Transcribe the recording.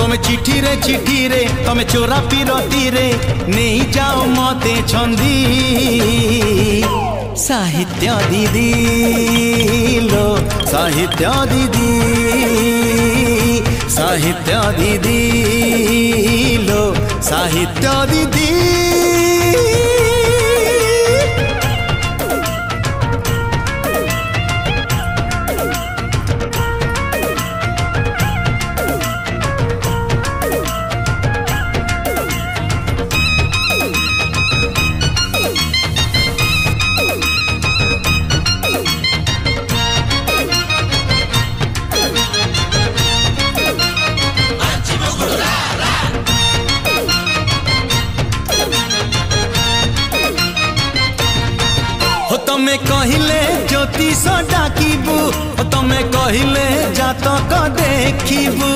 तुम्हें चिठी रे तुम्हें चोरा पिरती रे नहीं जाओ मते छंदी साहित्य दीदी लो साहित्य दीदी साहित्य दीदी लो साहित्य दीदी। तमें कहले ज्योतिष डाकिबू तमें कहले जातक देखिबू।